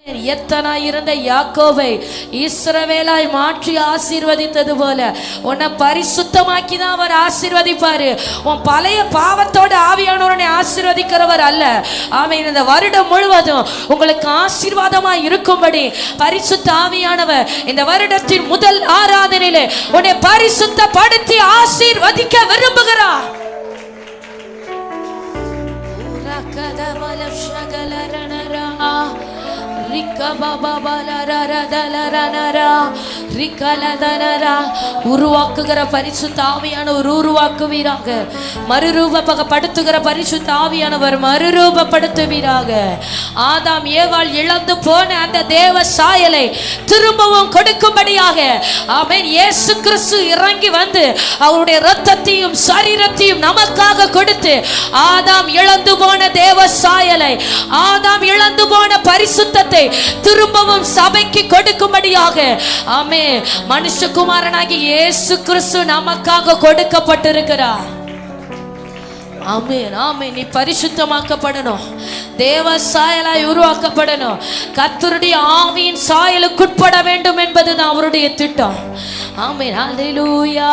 எத்தனாய் இருந்த யாக்கோபை இஸ்ரவேலாய் மாற்றி ஆசீர்வதித்தது போல உன்னை பரிசுத்தமாக்கி தான் அவர் ஆசீர்வதிப்பாரு. உன் பழைய பாவத்தோடு ஆவியானவரை ஆசீர்வதிக்கிறவர் அல்ல. ஆமென். இந்த வருடம் முழுவதும் உங்களுக்கு ஆசீர்வாதமாய் இருக்கும்படி பரிசுத்த ஆவியானவர் இந்த வருடத்தின் முதல் ஆராதனையிலே உன்னை பரிசுத்தப்படுத்தி ஆசீர்வதிக்க விரும்புகிறார். உருவாக்குகிற பரிசுத்த ஆவியானவர் உருவாக்குவீராக. மறுரூபப்படுத்துகிற பரிசுத்த ஆவியானவர் மறுரூபப்படுத்துவீராக. ஆதாம் ஏவாள் இழந்து போன அந்த தேவ சாயலை திரும்பவும் கொடுக்கும்படியாக ஆமென் இயேசு கிறிஸ்து இறங்கி வந்து அவருடைய இரத்தத்தையும் சரீரத்தையும் நமக்காக கொடுத்து ஆதாம் இழந்து போன தேவ சாயலை, ஆதாம் இழந்து போன பரிசுத்தத்தை திரும்பவும் சபைக்கு கொடுக்கும்படியாக ஆமென் மனுஷகுமாரனாகி இயேசு கிறிஸ்து நமக்காக கொடுக்கப்பட்டிருக்கிறார். ஆமென் ஆமென். நீ பரிசுத்தமாக்கப்படணும், தேவ சாயலாய் உருவாக்கப்படணும், கர்த்தருடைய ஆவியின் சாயலுக்குட்பட வேண்டும் என்பதுதான் அவருடைய திட்டம். ஆமென் ஹல்லேலூயா.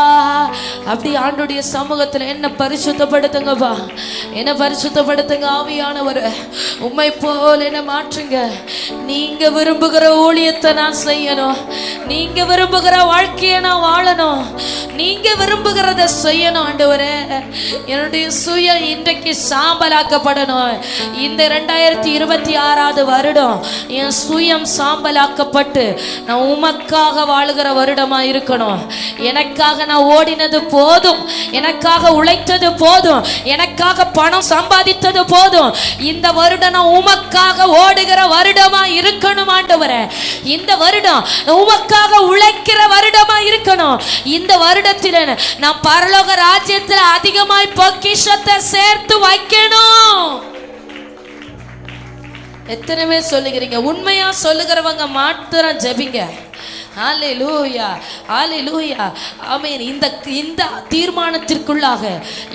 அப்படி ஆண்டவருடைய சமூகத்தில் என்ன பரிசுத்தப்படுத்துங்கப்பா, என்ன பரிசுத்தப்படுத்துங்க. ஆவியானவர் உம்மை போல் என்ன மாற்றுங்க. நீங்க விரும்புகிற ஊழியத்தை நான் செய்யணும், நீங்க விரும்புகிற வாழ்க்கையை நான் வாழணும், நீங்க விரும்புகிறத செய்யணும். ஆண்டவரே என்னுடைய சுயம் இன்றைக்கு சாம்பலாக்கப்படணும். இந்த 2026 வருடம் என் சுயம் சாம்பலாக்கப்பட்டு நான் உமக்காக வாழுகிற வருடமா இருக்கணும். எனக்காக நான் ஓடினது போதும், எனக்காக உழைத்தது போதும், எனக்காக பணம் சம்பாதித்தது போதும். இந்த வருடம் நான் உமக்காக ஓடுகிற வருடமா இருக்கணும். ஆண்டவரே இந்த வருடம் உமக்காக உழைக்கிற வருடமா இருக்கணும். இந்த வருடத்தில் நான் பரலோக ராஜ்யத்தில் அதிகமாய் பொக்கிஷத்தை சேர்த்து வைக்கணும். எத்தனை பேர் சொல்லுகிறீங்க? உண்மையா சொல்லுகிறவங்க மாத்திரம் ஜெபிங்க. ஹல்லேலூயா ஹல்லேலூயா. ஆமென். இந்த தீர்மானத்திற்குள்ளாக,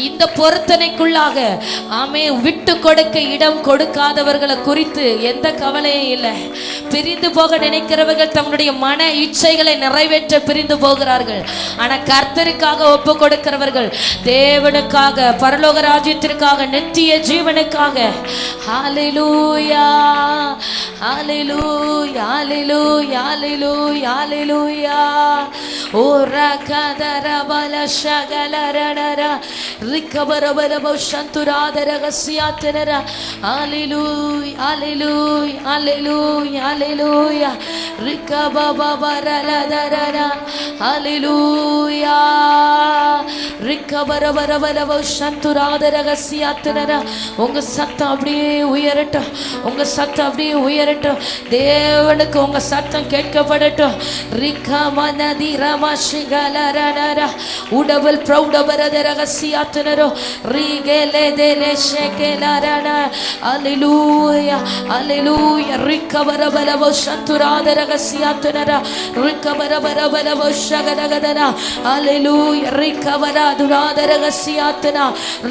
இந்த பொருத்தனைக்குள்ளாக ஆமென் விட்டு கொடுக்க இடம் கொடுக்காதவர்களை குறித்து எந்த கவலையும் இல்லை. பிரிந்து போக நினைக்கிறவர்கள் தங்களுடைய மன இச்சைகளை நிறைவேற்ற பிரிந்து போகிறார்கள். ஆனால் கர்த்தருக்காக ஒப்பு கொடுக்கிறவர்கள் தேவனுக்காக, பரலோக ராஜ்யத்திற்காக, நித்திய ஜீவனுக்காக. ஹல்லேலூயா ஹல்லேலூயா ஹல்லேலூயா ஹல்லேலூயா ஹல்லேலூயா. ஓ ரகதரபல ஷகலரனர ரிகபரபல பௌஷந்துராதர கசியாத்தனர. ஹல்லேலூயா ஹல்லேலூயா ஹல்லேலூயா ஹல்லேலூயா. ரிகபபரலதரர ஹல்லேலூயா. ரிகபரபரபல பௌஷந்துராதர கசியாத்தனர. உங்க சத்தம் அப்படியே உயரட்டும், உங்க சத்தம் அப்படியே உயரட்டும். தேவனுக்கு உங்க சத்தம் கேட்கப்படட்டும். ரிகமனதி ரமஷிகலரனர உடவல் பிரௌடபரத ரகசியாத்தனரோ ரிகலே தேலே ஷெகலரன. ஹல்லேலூயா ஹல்லேலூயா. ரிகபரபலவ சந்துராத ரகசியாத்தனர ரிகபரபரபலவ ஷகலகதன. ஹல்லேலூயா. ரிகபரதுராத ரகசியாத்தன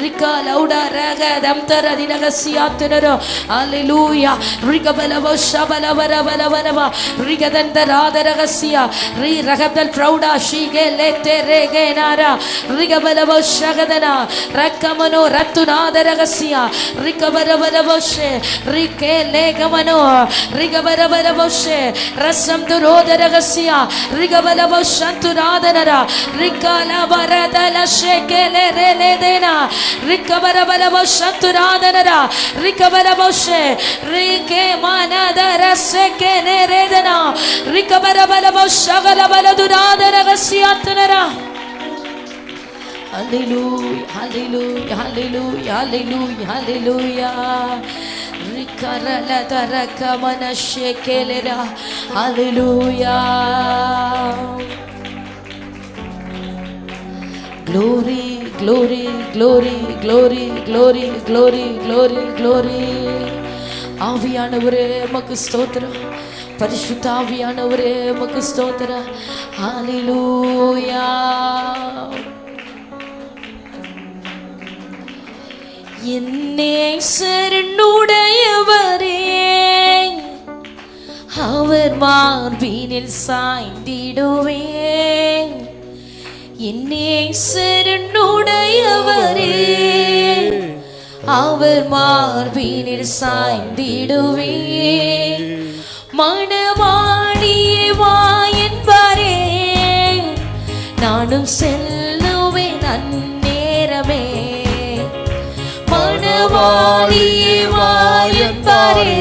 ரிகலௌட ரகதம்தர தினகசியாத்தனரோ. ஹல்லேலூயா. ரிகபலவ ஷபலவரவலவரவ ரிகதந்தராத ரகசியா ரி ரகபல் பிரௌடா ஷிகலே தெரேகேனாரா ரிகபலவ ஷகதனா ரக்கமனோ ரத்துநாத ரகசியா ரிகபரபலவஷே ரிகேலே கமனோ ரிகபரபலவஷே ரசம் துரோத ரகசியா ரிகபலவ சந்துராதனரா ரிகலபரதல ஷேகலே ரேலேதேனா ரிகபரபலவ சந்துராதனரா ரிகபலவஷே ரிகே மனதர ஷேகேனே ரேதனா ரிகபரபலவ ஷகலபலதுராத ரகசியாத்தனரா. ஹல்லேலூயா ஹல்லேலூயா ஹல்லேலூயா ஹல்லேலூயா ஹல்லேலூயா. ரிகரலதரகமனஷேகேலரா. ஹல்லேலூயா. Glory glory glory glory glory glory glory glory. ஆவியானவரே உமக்கு ஸ்தோத்திரம், பரிசுத்த ஆவியானவரே உமக்கு ஸ்தோத்திரம். ஹல்லேலூயா. என்னே சரணுடையவரே அவர் மார்பினில் சாய்ந்திடுவேன். என் நேசருடையவரே, அவர் மார்பினில் சாய்ந்திடுவேன். மணவாழியே வா என்பாரே, நானும் செல்லுவேன் அந்நேரமே. மணவாழியே வா என்பாரே,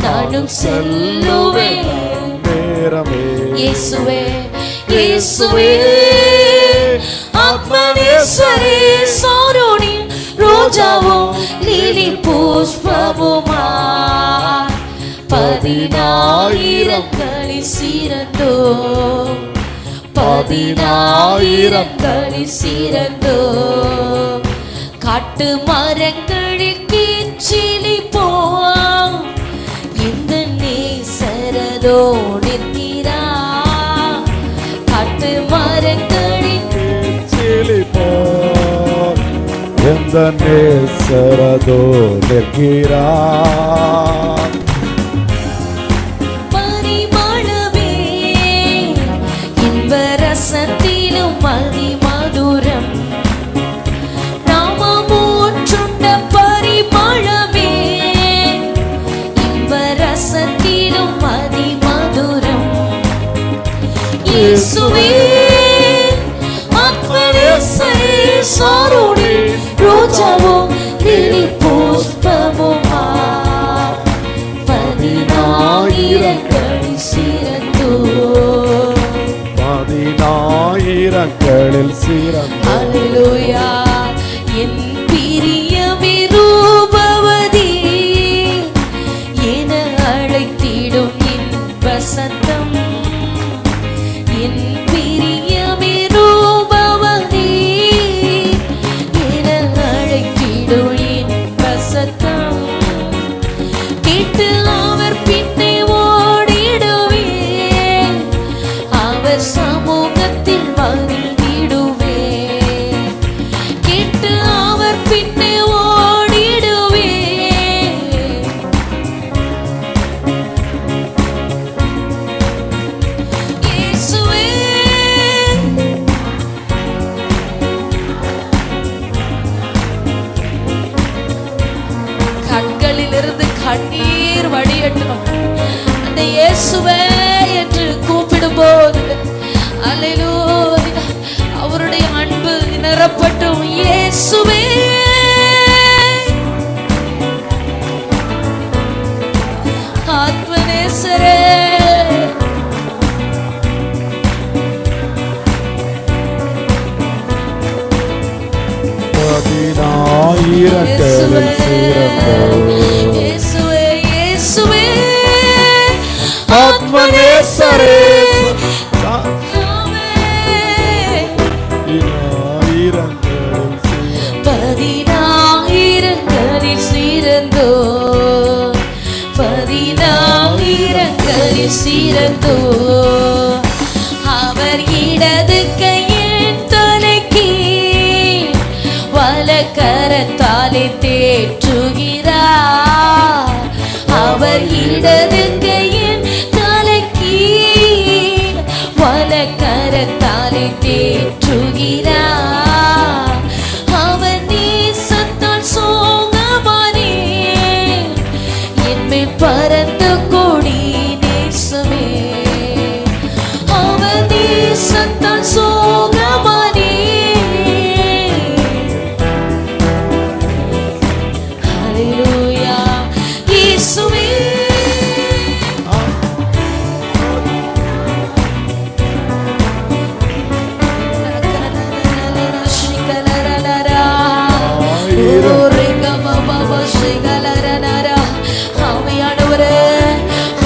நானும் செல்லுவேன் நேரமே. இயேசுவே இயேசுவே ஆத்மநேசரே, சாரோனி ரோஜாவும் லிலி புஷ்பமுமா, 10,000 சிறந்தோ, 10,000 சிறந்தோ. காட்டு மரங்களில் கீச்சிலி போம், இந்த நேசரதோ நிற்கிறா. காட்டு மரங்களில் கீச்சிலி போம், இந்த நேசரதோ நிற்கிறா. பரிமளமே இன்பரசத்திலும் மதிமதுரம், நாமமூற்றுண்ட பரிமளமே இன்பரசத்திலும் மதிமதுரம். இயேசுவே ஆத்மநேசரே, சாரோனி ரோஜாவும் லிலி புஷ்பமுமா, 10,000 சிறந்தோ, 10,000 சிறந்தோ. அல்லேலூயா. என் பிரியமே ரூபவதி என அழைத்திடும் இன்ப சத்தம், என் பிரியமே ரூபவதி என அழைத்திடும் இன்ப சத்தம். கேட்டு அவர் பின்னே ஓடிடுவேன், அவர் சமூகத்தில் மகிழ்ந்திடுவேன். கேட்டு அவர் பின்னே ஓடிடுவேன். இயேசுவே கண்களிலிருந்து கண்ணீர் வடியட்டும். அந்த இயேசுவே என்று கூப்பிடும்போது அல்லேலூயா அவருடைய அன்பு நிரப்பட்டும். இயேசுவே ஆத்மநேசரே, இயேசுவே இயேசுவே இயேசுவே ஆத்மநேசரே, 10,000 சிறந்தோ, 10,000 சிறந்தோ. அவர் இடது கையின் தலைக்கு வலக்கரத்தாலே தேற்றுகிறார். அவர் இடது கையின் தலைக்கு வலக்கரத்தாலே தேற்றுகிறார். அவர் நேசத்தால் சோகமானே, என்மேல் பரந்த கொடி நேசமே. அவர் நேசத்தால் சோகமானே, ஹல்லேலூயா. இயேசுவே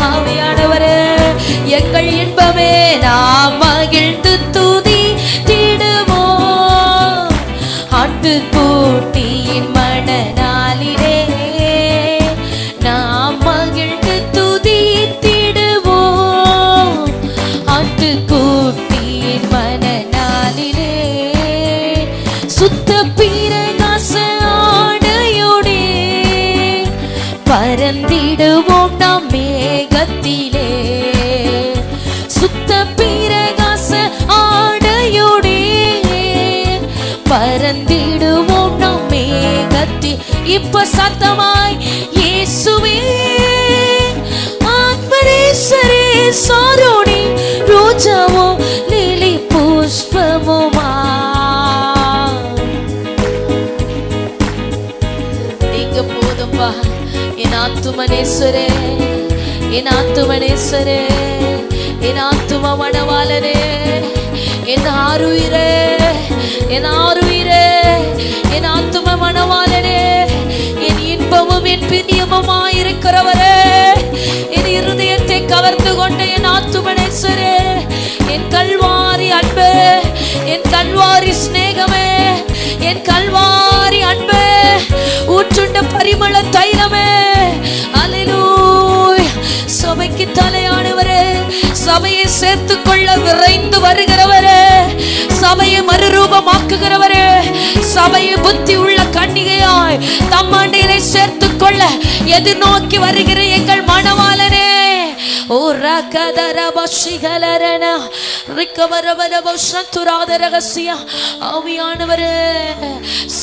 ஆவியானவரே, எங்கள் இன்பமே நாம் மகிழ்ந்து துதித்திடுவோம். ஆட்டுக்குட்டியின் மணநாளிலே நாம் மகிழ்ந்து துதித்திடுவோம். ஆட்டுக்குட்டியின் மணநாளிலே சுத்த பிரகாச ஆடையோடே பறந்திடுவோம் நாம் மேக இப்ப சத்தமாய் இயேசுவே ஆத்மரேசரே சாரோணி ரோஜாவோ லிலி புஷ்பமுமா நீங்க போதும்பா என் ஆத்துமனேஸ்வரே என் ஆத்துமனேஸ்வரே என் ஆத்தும மணவாளனே என் ஆருயிரே என் ஆருயிரே என் ஆத்தும மணவாளனே என் இன்பமும் என் பிரியமுமாயிருக்கிறவரே என் இருதயத்தை கவர்ந்து கொண்ட என் ஆத்துமனேஸ்வரே என் கல்வாரி அன்பே என் கல்வாரி சிநேகமே என் கல்வாரி அன்பே ஊற்றுண்ட பரிமள தைலமே அல்லேலூயா சபைக்கு தலையானவரே சபையை சேர்த்து கொள்ள விரைந்து வருகிறவரே சபையை மறுரூபமாக்குகிறவரே சபையை புத்தி உள்ள கன்னிகையாய் தம்மாண்டிகளை சேர்த்து கொள்ள எதிர்நோக்கி வருகிற எங்கள் மணவாளனே ஓ ரகதரபஷிகலரன ரிக்கவரவரபஷந்துராதரகசிய ஆவியானவரே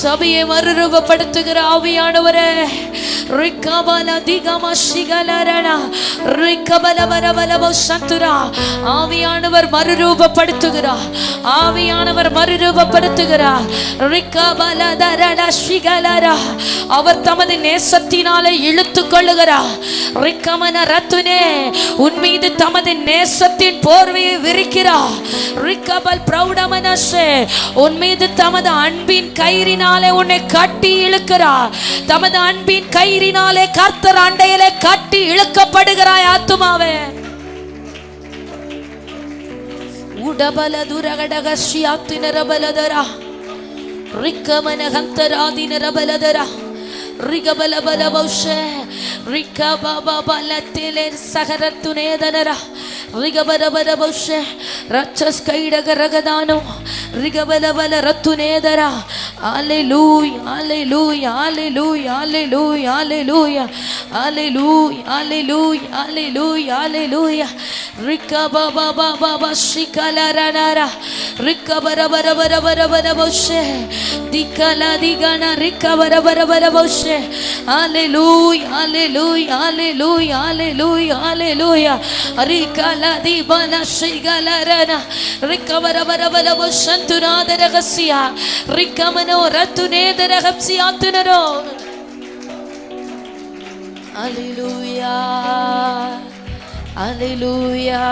சபையை மறுரூபப்படுத்துகிற ஆவியானவரே ரிக்கபலதிகமஷிகலரன ரிக்கபலவரவரபஷந்துரா ஆவியானவர் மறுரூபப்படுத்துகிறார் ஆவியானவர் மறுரூபப்படுத்துகிறார் ரிக்கபலதரன ஷிகலரா அவர் தமது நேசத்தினாலே இழுத்து கொள்ளுகிறார் ரிக்கமன ரத்துனே உன் மீது தமது நேசத்தின் போர்வையை விரிக்கிறார் ரிக்கபல் பிரௌடமனஷே உன் மீது தமது அன்பின் கயிறினாலே உன்னை கட்டி இழுக்கிறார் தமது அன்பின் கயிறினாலே கர்த்தர் அண்டையிலே கட்டி இழுக்கப்படுகிறாய் ஆத்துமாவே உடபல துரகடகஷியாத்தினரபலதரா ரிக்கமன ஹந்தராதினரபலதரா ரிகபலபலபௌஷே ரிகபபபலத்திலே சகரத்துனேதனரா ரிகபலபலபௌஷே ரச்சஸ் கைடகரகதானோ ரிகபலபல ரத்துனேதரா அல்லேலூயா அல்லேலூயா அல்லேலூயா அல்லேலூயா அல்லேலூயா அல்லேலூயா அல்லேலூயா அல்லேலூயா அல்லேலூயா ரிகபபபபஷிகலரனரா ரிகபரபரபரபரபௌஷே திகல Digana ரிகபரபரபரபௌஷே Hallelujah, hallelujah, hallelujah, hallelujah, hallelujah. Rikala di bana shigalarana, rikavara bara bara vosantuna deragasiya, rikamano ratune deragapsiya tunaro. Hallelujah, hallelujah,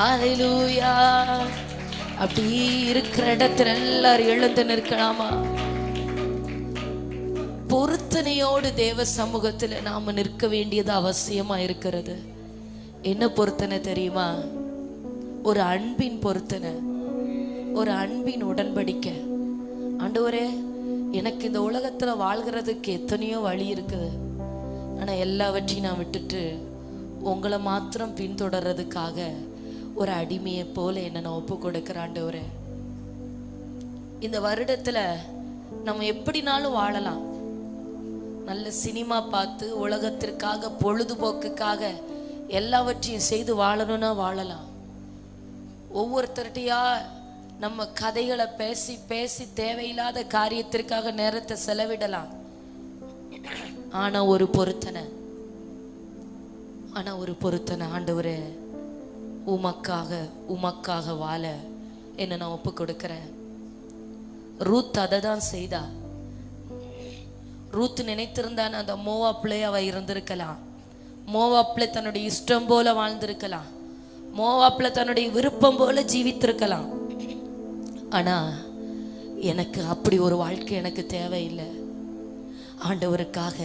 hallelujah. அப்படி இருக்கிற இடத்துல எல்லாரும் எழுந்து நிற்கலாமா? பொருத்தனையோடு தேவ சமூகத்தில் நாம நிற்க வேண்டியது அவசியமா இருக்கிறது. என்ன பொருத்தனை தெரியுமா? ஒரு அன்பின் பொருத்தனை, ஒரு அன்பின் உடன்படிக்கை. ஆண்டவரே, எனக்கு இந்த உலகத்துல வாழ்கிறதுக்கு எத்தனையோ வழி இருக்குது, ஆனா எல்லாவற்றையும் நான் விட்டுட்டு உங்களை மாத்திரம் பின்தொடர்றதுக்காக ஒரு அடிமையை போல என்ன நான் ஒப்பு கொடுக்கிறேன். ஆண்டவரே, இந்த வருடத்துல நம்ம எப்படினாலும் வாழலாம். நல்ல சினிமா பார்த்து உலகத்திற்காக பொழுதுபோக்குக்காக எல்லாவற்றையும் செய்து வாழணும்னா வாழலாம். ஒவ்வொருத்தர்கிட்டயா நம்ம கதைகளை பேசி பேசி தேவையில்லாத காரியத்திற்காக நேரத்தை செலவிடலாம். ஆனா ஒரு பொருத்தனை, ஆண்டவரே, உமக்காக வாழ என்ன நான் ஒப்பு கொடுக்கிறேன். ரூத் அதை தான் செய்தா. ரூத் நினைத்திருந்தான் அந்த மோவாப்லே அவ இருந்திருக்கலாம். மோவாப்ல தன்னுடைய இஷ்டம் போல வாழ்ந்திருக்கலாம். மோவாப்ல தன்னுடைய விருப்பம் போல ஜீவித்திருக்கலாம். ஆனா எனக்கு அப்படி ஒரு வாழ்க்கை எனக்கு தேவையில்லை. ஆண்டவருக்காக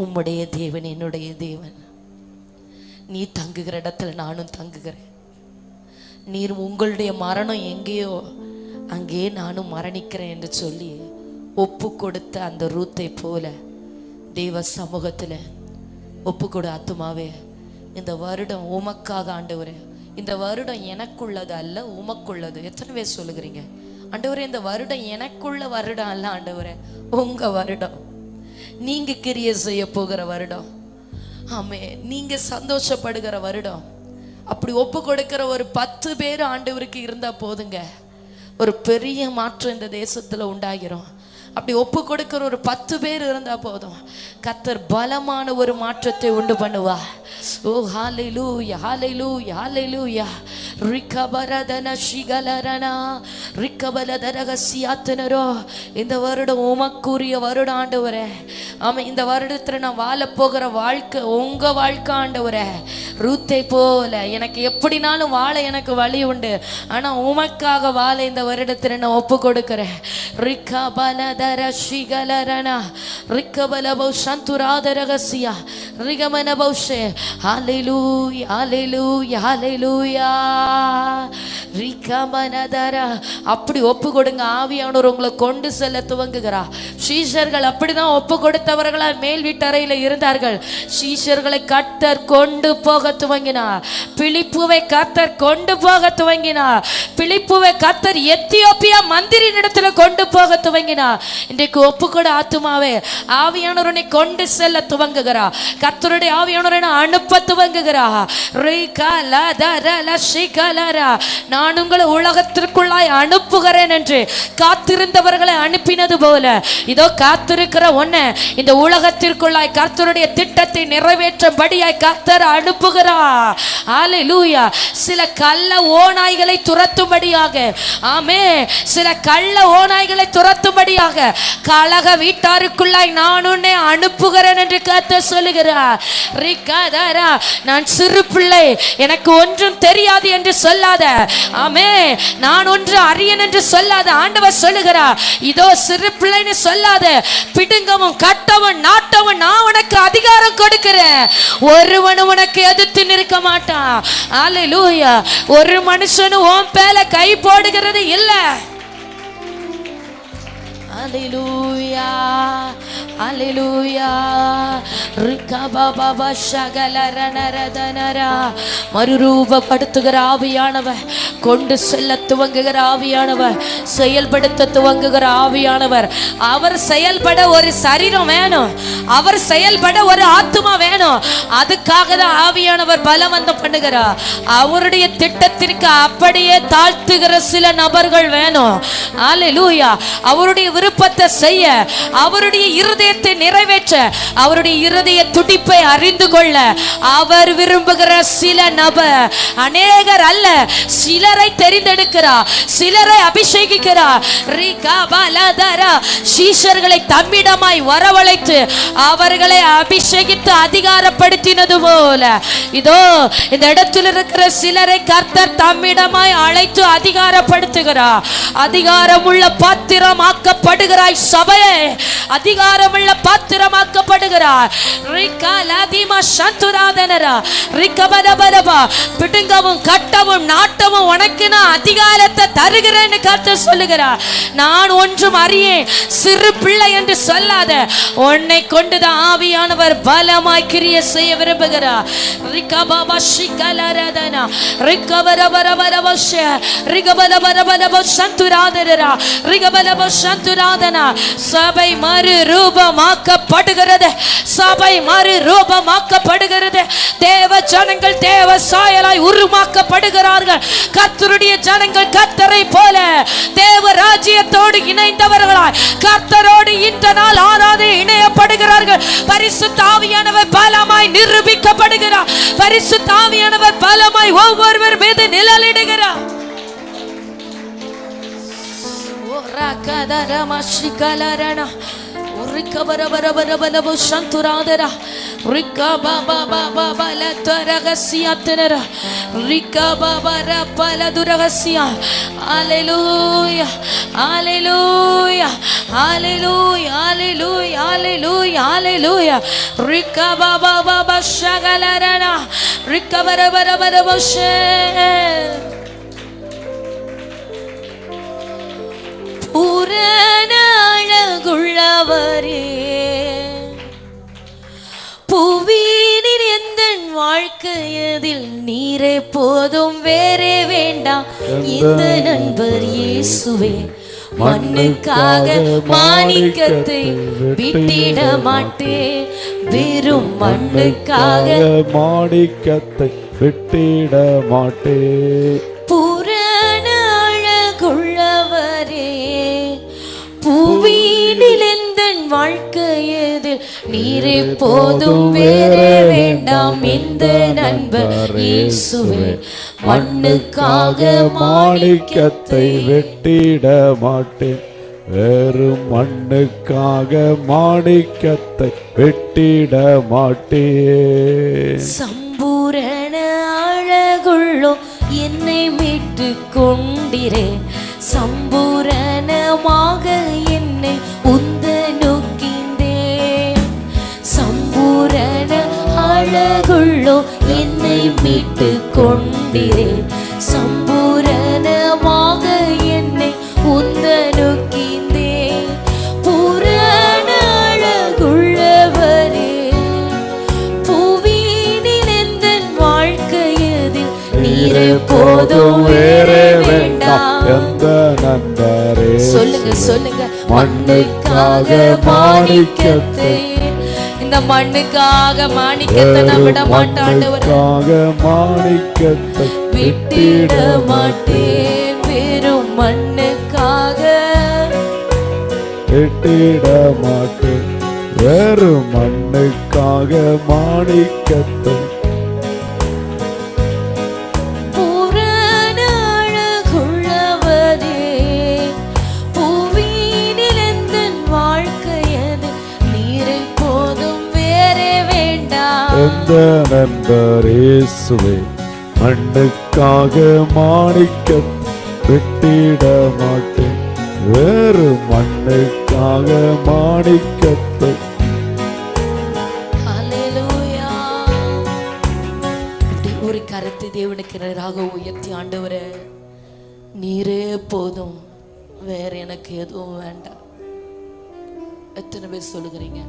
உம்முடைய தேவன் என்னுடைய தேவன். நீ தங்குகிற இடத்துல நானும் தங்குகிறேன். நீர் உங்களுடைய மரணம் எங்கேயோ அங்கே நானும் மரணிக்கிறேன் என்று சொல்லி ஒப்பு கொடுத்த அந்த ரூத்தை போல தேவ சமூகத்தில் ஒப்பு கொடு. ஆத்துமாவே, இந்த வருடம் உமக்காக ஆண்டவரே, இந்த வருடம் எனக்குள்ளது அல்ல உமக்குள்ளது. எத்தனை பேர் சொல்லுகிறீங்க? ஆண்டவரே, இந்த வருடம் எனக்குள்ள வருடம் அல்ல ஆண்டவரே, உங்க வருடம். நீங்க கிரியை செய்ய போகிற வருடம். ஆமே, நீங்க சந்தோஷப்படுகிற வருடம். அப்படி ஒப்பு கொடுக்கிற ஒரு 10 பேர் ஆண்டவருக்கு இருந்தா போதுங்க, ஒரு பெரிய மாற்றம் இந்த தேசத்துல உண்டாகிறோம். அப்படி ஒப்பு கொடுக்கிற ஒரு 10 பேர் இருந்தா போதும், கர்த்தர் பலமான ஒரு மாற்றத்தை உண்டு பண்ணுவா. ஓ ஹalleluya ஹalleluya ஹalleluya. ரிகபரதன ஷிகலரனா ரிகபலதரகசியாத்தனரோ. இந்த வருடம் உமக்குரிய வருடம் ஆண்டவரே. ஆமா, இந்த வருடத்துல நான் வாழ போகிற வாழ்க்கை உங்க வாழ்க்கை ஆண்டவரே. ரூத்தை போல எனக்கு எப்படினாலும் வாழ எனக்கு வழி உண்டு, ஆனா உமக்காக வாழ இந்த வருடத்துல நான் ஒப்பு கொடுக்கிறேன். ரிகபலதர ஷிகலரனா ரிகபலபௌ சந்துராதரகசியா ரிகமனபௌஷே. ஹalleluya ஹalleluya ஹalleluya. ரிகமனதரா. அப்படி ஒப்பு கொடுங்க. ஆவியானவர் உங்களை கொண்டு செல்ல துவங்குகிறார். சீஷர்கள் அப்படிதான் ஒப்பு கொடுத்தவர்களால் மேல் வீட்டறையில் இருந்தார்கள். சீஷர்களை கர்த்தர் கொண்டு போக துவங்கினார். பிலிப்புவை கர்த்தர் கொண்டு போக துவங்கினார். பிலிப்புவை கர்த்தர் எத்தியோப்பியா மந்திரின் இடத்துல கொண்டு போக துவங்கினார். இன்றைக்கு ஒப்புக்கொடு ஆத்துமாவே, ஆவியானவரை கொண்டு செல்ல துவங்குகிறார். கர்த்தருடைய ஆவியானவரை அனுப்ப துவங்குகிறார். நான் உங்களை உலகத்திற்குள்ளாய் அனுப்புகிறேன் என்று காத்திருந்தவர்களை அனுப்பினது போல இதோ காத்திருக்கிற ஒன்ன இந்த உலகத்திற்குள்ளாய் கர்த்தருடைய திட்டத்தை நிறைவேற்றும்படியாய் கர்த்தர் அனுப்புகிறார். ஹalleluya. சில கள்ள ஓநாய்களை துரத்தும்படியாக, ஆமே, சில கள்ள ஓநாய்களை துரத்தும்படியாக கலக வீட்டாருக்குள்ளாய் நான் உன்னை அனுப்புகிறேன் என்று கர்த்தர் சொல்லுகிறார். ரிகதரா. நான் சிறு பிள்ளை, எனக்கு ஒன்றும் தெரியாது என்று சொல்லாத, ஆமே, நான் ஒன்று அறியேன் என்று சொல்லாத. ஆண்டவர் சொல்லுகிறார், இதோ சிறு பிள்ளைன்னு சொல்லாத, பிடுங்கவும் கட்டவும் நாட்டவும் நான் உனக்கு அதிகாரம் கொடுக்கிறேன். ஒருவனும் உனக்கு எதிர்த்து நிற்க மாட்டான். ஹalleluya. ஒரு மனுஷனும் உன் பேல கை போடுகிறது இல்லை. ஹalleluya ஹalleluya. ரிகபபப ஷகலரனரதனரா. மறுரூபப்படுத்துகிற ஆவியானவர், கொண்டு செல்ல துவங்குகிற ஆவியானவர், செயல்படுத்த துவங்குகிற ஆவியானவர். அவர் செயல்பட ஒரு சரீரம் வேணும், அவர் செயல்பட ஒரு ஆத்துமா வேணும். அதுக்காக தான் ஆவியானவர் பலவந்தம் பண்ணுகிறார். அவருடைய திட்டத்திற்கு அப்படியே தாழ்த்துகிற சில நபர்கள் வேணும். ஹalleluya. அவருடைய விருப்பத்தை செய்ய, அவருடைய இருதயத்தை நிறைவேற்ற, அவருடைய இருதய துடிப்பை அறிந்து கொள்ள அவர் விரும்புகிற சில நபர், அநேகர் அல்ல, சிலரை தெரிந்தெடுக்கிறார், சிலரை அபிஷேகிக்கிறார். சீஷர்களை தம்மிடமாய் வரவழைத்து அவர்களை அபிஷேகித்து அதிகாரப்படுத்தினது போல இதோ இந்த இடத்தில் இருக்கிற சிலரை கர்த்தர் தம்மிடமாய் அழைத்து அதிகாரப்படுத்துகிறார். அதிகாரமுள்ள பாத்திரமாக்கப்படுகிறாய் சபையே, அதிகாரமுள்ள பாத்திரமாக்கப்படுகிறார். பிடுங்கவும் கட்டவும் நாட்டவும் உனக்கு நான் அதிகாரத்தை தருகிறேன்னு கர்த்தர் சொல்லுகிறார். நான் ஒன்றும் அறியேன், சிறு பிள்ளை என்று சொல்லாத, உன்னை கொண்டுதான் ஆவியானவர் பலமாய் கிரியை செய்ய விரும்புகிறார். சபை மறுரூபமாக்கப்படுகிறது, சபை மறுரூபமாக்கப்படுகிறது. தேவ ஜனங்கள் தேவ சாயலாய் உருமாக்கப்படுகிறார்கள். கர்த்தருடைய ஜனங்கள் கர்த்தரை போல தேவ ராஜ்யத்தோடு இணைந்தவர்களாய் கர்த்தரோடு இந்த நாள் ஆராதனை இணையப்படுகிறார்கள். பரிசுத்த ஆவியானவர் பலமாய் நிரூபிக்கப்படுகிறார். பரிசுத்த ஆவியானவர் பலமாய் ஒவ்வொருவர் மீது நிழலிடுகிறார். ஓராகதரமஷிகலரணா ரிகபரபரபரபரபு சந்துராதரா ரிகபபபபலதரகசியத்தனரா ரிகபபரபலதுரகசியா. ஹalleluya ஹalleluya ஹalleluya ஹalleluya ஹalleluya ஹalleluya. ரிகபபபபஷகலரணா ரிகபரபரபரபஷே. பூரண அழகுள்ளவரே, புவியினில் எந்த வாழ்க்கையதில் நீரே போதும், வேறே வேண்டாம் இந்த நண்பர் இயேசுவே. மண்ணுக்காக மாணிக்கத்தை விட்டிட மாட்டேன், வெறும் மண்ணுக்காக மாணிக்கத்தை விட்டிட மாட்டேன். பூரண அழகுள்ளவரே, புவியினில் எந்தன் வாழ்க்கையதில் நீரே போதும் வேறே வேண்டாம் இந்த நண்பர் இயேசுவே. மண்ணுக்காக மாணிக்கத்தை வெட்டிட மாட்டேன், வெறும் மண்ணுக்காக மாணிக்கத்தை வெட்டிட மாட்டேன். சம்பூரண அழகுள்ளோ என்னை மீட்டு கொண்டிரே, சம்பூரணமாக என்னை உந்த நோக்கின்றேன். சம்பூரண அழகுள்ளோ என்னை மீட்டு கொண்டிரே, சம்பூரணமாக என்னை உந்த நோக்கின்றேன். பூரண அழகுள்ளவரே, புவியினில் எந்தன் வாழ்க்கையதில் நீரே போதும் வேறே வேண்டாம் எந்த நண்பரே. சொல்லுங்க சொல்லுங்க. மண்ணுக்காக மாணிக்கத்தை, இந்த மண்ணுக்காக மாணிக்கத்தை நான் விட மாட்டேன் ஆண்டவரே. மாணிக்கத்தை விட்டிட மாட்டேன், வெறும் மண்ணுக்காக வெட்டிட மாட்டேன், வெறும் மண்ணுக்காக மாணிக்கத்தை. பூரண அழகுள்ளவரே, புவியினில் எந்தன் வாழ்க்கையது நீரை போதும் வேறே வேண்டாம். எந்த நண்பர் இயேசுவே, மண்ணுக்காக மாணிக்கத்தை வெட்டிட மாட்டேன், வேறு மண்ணுக்காக மாணிக்கத்தை. ஹல்லேலூயா. ஒரு கருத்து தேவனுக்கு நேராக உயர்த்தி, ஆண்டவரே நீரே போதும் வேற எனக்கு எதுவும் வேண்டாம். எத்தனை பேர் சொல்லுகிறீங்க?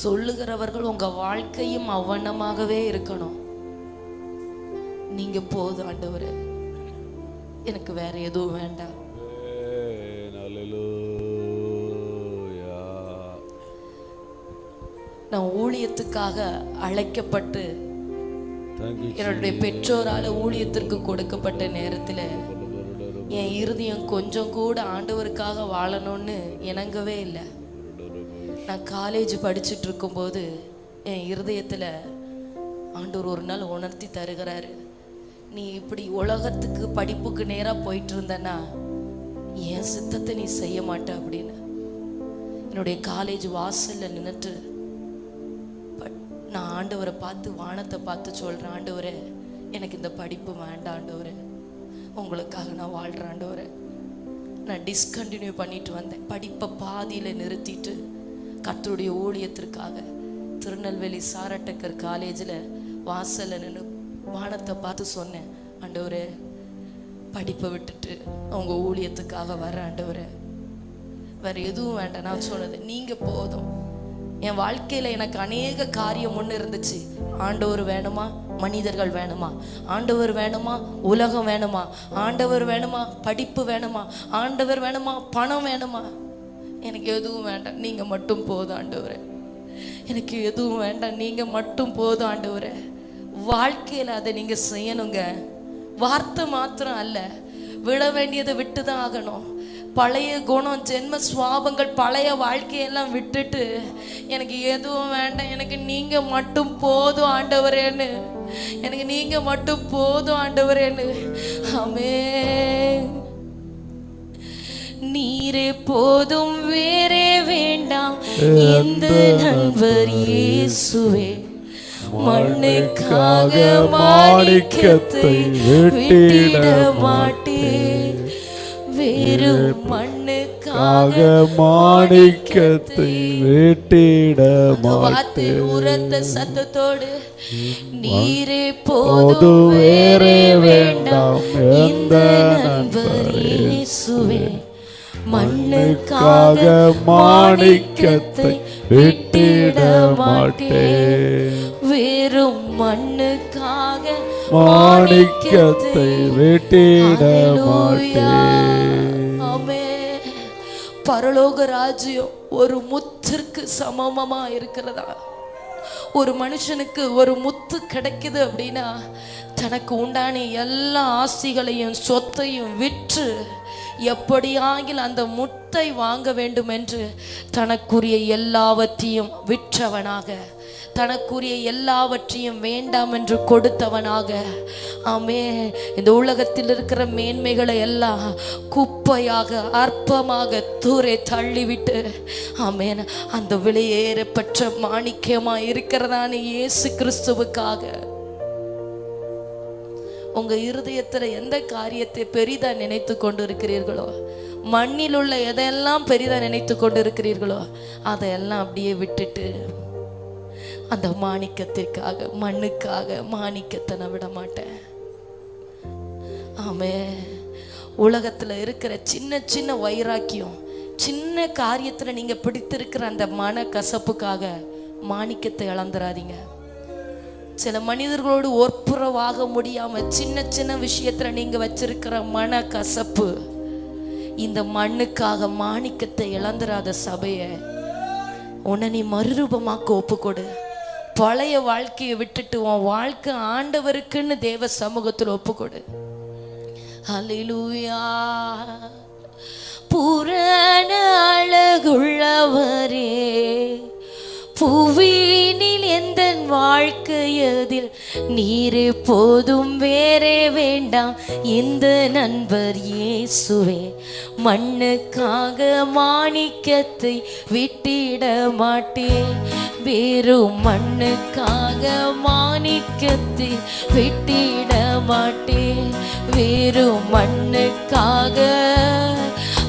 சொல்லுகிறவர்கள் உங்க வாழ்க்கையும் அவனமாகவே இருக்கணும். நீங்க போதும் ஆண்டவரே, எனக்கு வேற எதுவும் வேண்டாம். நான் ஊழியத்துக்காக அழைக்கப்பட்டு என்னுடைய பெற்றோரால ஊழியத்திற்கு கொடுக்கப்பட்ட நேரத்தில் என் இருதயம் கொஞ்சம் கூட ஆண்டவருக்காக வாழணும்னு இணங்கவே இல்லை. நான் காலேஜ் படிச்சுட்டு இருக்கும்போது என் இருதயத்தில் ஆண்டவர் ஒரு நாள் உணர்த்தி தருகிறாரு, நீ இப்படி உலகத்துக்கு படிப்புக்கு நேராக போயிட்டு இருந்தனா என் சித்தத்தை நீ செய்ய மாட்ட அப்படின்னு. என்னுடைய காலேஜ் வாசலில் நின்றுட்டு நான் ஆண்டவரை பார்த்து வானத்தை பார்த்து சொல்கிறேன், ஆண்டவரே எனக்கு இந்த படிப்பு வேண்டாம் ஆண்டவரே, உங்களுக்காக நான் வாழ்கிறேன் ஆண்டவரே. நான் டிஸ்கண்டினியூ பண்ணிட்டு வந்தேன், படிப்பை பாதியில் நிறுத்திட்டு கர்த்தருடைய ஊழியத்திற்காக திருநெல்வேலி சாரட்டக்கர் காலேஜில் வாசலில் நின்று வானத்தை பார்த்து சொன்னேன், ஆண்டவரே படிப்பை விட்டுட்டு அவங்க ஊழியத்துக்காக வர ஆண்டவரே, வேற எதுவும் வேண்டாம். நான் சொன்னது நீங்க போதும். என் வாழ்க்கையில எனக்கு அநேக காரியம் ஒன்று இருந்துச்சு. ஆண்டவர் வேணுமா, மனிதர்கள் வேணுமா, ஆண்டவர் வேணுமா, உலகம் வேணுமா, ஆண்டவர் வேணுமா, படிப்பு வேணுமா, ஆண்டவர் வேணுமா, பணம் வேணுமா, எனக்கு எதுவும் வேண்டாம், நீங்க மட்டும் போதும் ஆண்டவரே. எனக்கு எதுவும் வேண்டாம், நீங்க மட்டும் போதும் ஆண்டவரே. வாழ்க்கையில அதை நீங்க செய்யணுங்க. வார்த்தை மாத்திரம் அல்ல, விட வேண்டியதை விட்டு தான் ஆகணும். பழைய குணம், ஜென்ம சுவாபங்கள், பழைய வாழ்க்கையெல்லாம் விட்டுட்டு எனக்கு எதுவும் வேண்டாம், எனக்கு நீங்க மட்டும் போதும் ஆண்டவரேன்னு, எனக்கு நீங்க மட்டும் போதும் ஆண்டவரேன்னு. ஆமென். நீரே போதும் வேறே வேண்டாம் இந்த நண்பர் இயேசுவே. மண்ணுக்காக மாணிக்கத்தை விட்டிட மாட்டேன், வெறும் மண்ணுக்காக மாணிக்கத்தை விட்டிட மாட்டேன். உரத்த சத்தத்தோடு நீரே போதும் வேறே வேண்டாம் இந்த நண்பர் இயேசுவே. மண்ணுக்காக மாணிக்கத்தை விட்டிட மாட்டேன், வெறும் மண்ணுக்காக மாணிக்கத்தை விட்டிட மாட்டேன். ஆமென். பரலோக ராஜ்யம் ஒரு முத்திற்கு சமமா இருக்கிறதா? ஒரு மனுஷனுக்கு ஒரு முத்து கிடைக்குது அப்படின்னா தனக்கு உண்டான எல்லா ஆஸ்திகளையும் சொத்தையும் விற்று எப்படியாகில் அந்த முத்தை வாங்க வேண்டும் என்று தனக்குரிய எல்லாவற்றையும் விற்றவனாக, தனக்குரிய எல்லாவற்றையும் வேண்டாம் என்று கொடுத்தவனாக, ஆமே, இந்த உலகத்தில் இருக்கிற மேன்மைகளை எல்லாம் குப்பையாக அற்பமாக தூரே தள்ளிவிட்டு, ஆமேன், அந்த விலையேறப்பட்ட மாணிக்கமாய் இருக்கிறதான இயேசு கிறிஸ்துவுக்காக உங்க இருதயத்துல எந்த காரியத்தை பெரிதா நினைத்து கொண்டு இருக்கிறீர்களோ, மண்ணில் உள்ள எதையெல்லாம் பெரிதா நினைத்து கொண்டு இருக்கிறீர்களோ, அதையெல்லாம் அப்படியே விட்டுட்டு அந்த மாணிக்கத்திற்காக, மண்ணுக்காக மாணிக்கத்தை நான் விட மாட்டேன். ஆமே, உலகத்துல இருக்கிற சின்ன சின்ன வைராக்கியம், சின்ன காரியத்துல நீங்க பிடித்திருக்கிற அந்த மன கசப்புக்காக மாணிக்கத்தை இழந்துடாதீங்க. சில மனிதர்களோடு ஒப்புரவாக முடியாம சின்ன சின்ன விஷயத்துல நீங்க வச்சிருக்கிற மன கசப்பு இந்த மண்ணுக்காக மாணிக்கத்தை இழந்துராத சபைய உன்னை நீ மறுரூபமாக்க ஒப்புக்கொடு. பழைய வாழ்க்கையை விட்டுட்டு உன் வாழ்க்கை ஆண்டவருக்குன்னு தேவ சமூகத்தில் ஒப்புக்கொடு. ஹல்லேலூயா. பூரண அழகுள்ளவரே, புவியினில் எந்த வாழ்க்கையதில் நீரே போதும், வேறே வேண்டாம் இந்த நண்பர் இயேசுவே. மண்ணுக்காக மாணிக்கத்தை விட்டிட மாட்டேன், வெறும் மண்ணுக்காக மாணிக்கத்தை விட்டிட மாட்டேன், வெறும் மண்ணுக்காக.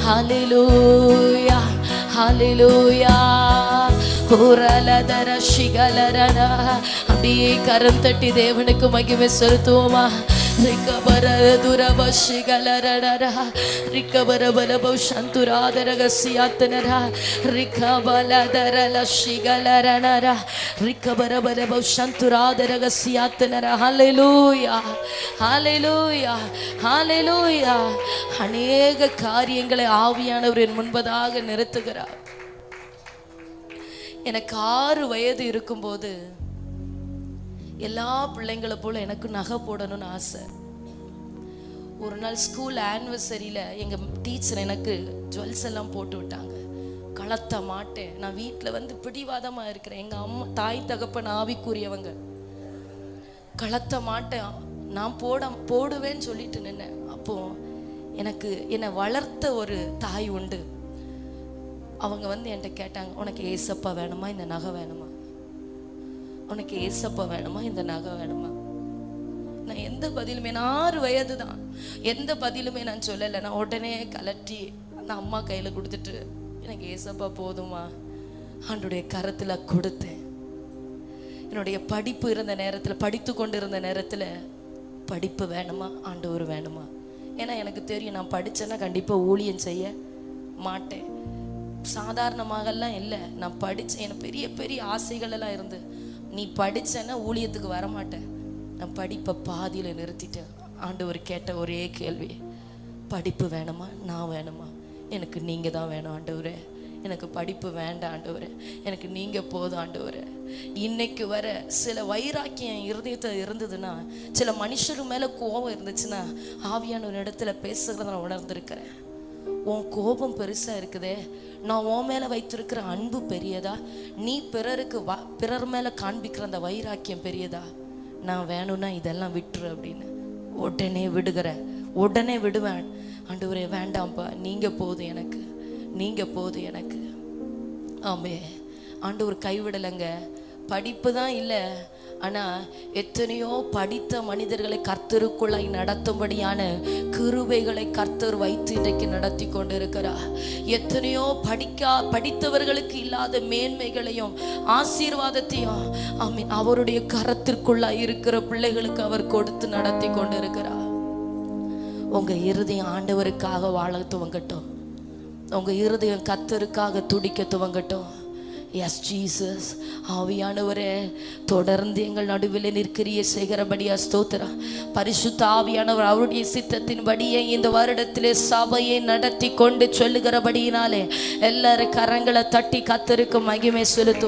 ஹல்லேலூயா, ஹல்லேலூயா. அப்படியே கரம் தட்டி தேவனுக்கு மகிமை செலுத்துவோமா? அநேக காரியங்களை ஆவியானவர் என் முன்பதாக நிறுத்துகிறார். எனக்கு 6 வயது இருக்கும்போது எல்லா பிள்ளைங்களை போல எனக்கு நகை போடணும்னு ஆசை. ஒரு நாள் ஸ்கூல் ஆனிவர்சரியில் எங்கள் டீச்சர் எனக்கு ஜுவல்ஸ் எல்லாம் போட்டு விட்டாங்க. கலத்த மாட்டேன், நான் வீட்டில் வந்து பிடிவாதமாக இருக்கிறேன். எங்கள் அம்மா தாய் தகப்பன் ஆவிக்குரியவங்க, கலத்த மாட்டேன், நான் போடுவேன்னு சொல்லிட்டு நின்னேன். அப்போது எனக்கு என்னை வளர்த்த ஒரு தாய் உண்டு. அவங்க வந்து என்கிட்ட கேட்டாங்க, உனக்கு ஏசப்பா வேணுமா இந்த நகை வேணுமா? உனக்கு ஏசப்பா வேணுமா இந்த நகை வேணுமா? நான் எந்த பதிலுமே, நான் 6 வயது தான், எந்த பதிலுமே நான் சொல்லலை. நான் உடனே கலட்டி அந்த அம்மா கையில் கொடுத்துட்டு, எனக்கு ஏசப்பா போதுமா ஆண்டுடைய கரத்தில் கொடுத்தேன். என்னுடைய படிப்பு இருந்த நேரத்தில், படித்து கொண்டு இருந்த நேரத்தில், படிப்பு வேணுமா ஆண்டவர் வேணுமா? ஏன்னா எனக்கு தெரியும் நான் படித்தேன்னா கண்டிப்பாக ஊழியம் செய்ய மாட்டேன். சாதாரணமாகலாம் இல்லை, நான் படித்தேன், எனக்கு பெரிய பெரிய ஆசைகள் எல்லாம் இருந்து, நீ படித்தேன்னா ஊழியத்துக்கு வரமாட்டேன். நான் படிப்பை பாதியில் நிறுத்திட்டேன். ஆண்டவர் கேட்ட ஒரே கேள்வி, படிப்பு வேணுமா நான் வேணுமா? எனக்கு நீங்கள் தான் வேணும் ஆண்டவரே, எனக்கு படிப்பு வேண்டாம் ஆண்டவரே, எனக்கு நீங்கள் போதும் ஆண்டவரே. இன்னைக்கு வர சில வைராக்கியம் இருதயத்தில் இருந்ததுன்னா, சில மனுஷரு மேலே கோபம் இருந்துச்சுன்னா, ஆவியான ஒரு இடத்துல பேசுகிறத நான் உணர்ந்திருக்கிறேன். உன் கோபம் பெருசா இருக்குதே, நான் உன் மேல வைத்திருக்கிற அன்பு பெரியதா, நீ பிறர் மேல காண்பிக்கிற அந்த வைராக்கியம் பெரியதா? நான் வேணும்னா இதெல்லாம் விட்டுரு அப்படின்னு உடனே உடனே விடுவேன். ஆண்டவரே வேண்டாம்ப்பா, நீங்க போதும் எனக்கு, நீங்க போதும் எனக்கு. ஆமே, ஆண்டவர் கைவிடலைங்க. படிப்பு தான் இல்லை, ஆனால் எத்தனையோ படித்த மனிதர்களை கர்த்தருக்குள்ளாய் நடத்தும்படியான கிருபைகளை கர்த்தர் வைத்து இன்றைக்கு நடத்தி கொண்டு இருக்கிறார். எத்தனையோ படித்தவர்களுக்கு இல்லாத மேன்மைகளையும் ஆசீர்வாதத்தையும் ஆமீன் அவருடைய கரத்திற்குள்ளாய் இருக்கிற பிள்ளைகளுக்கு அவர் கொடுத்து நடத்தி கொண்டு இருக்கிறார். உங்க இருதயம் ஆண்டவருக்காக வாழ துவங்கட்டும், உங்க இருதயம் கர்த்தருக்காக துடிக்க துவங்கட்டும். S Jesus. ஆவியானவரே, தொடர்ந்து எங்கள் நடுவில் நிற்கிறிய செய்கிறபடியா ஸ்தோத்திரம். பரிசுத்த ஆவியானவர் அவருடைய சித்தத்தின்படியே இந்த வருடத்திலே சபையை நடத்தி கொண்டு சொல்லுகிறபடியினாலே எல்லாரும் கரங்களை தட்டி கர்த்தருக்கு மகிமை செலுத்தும்.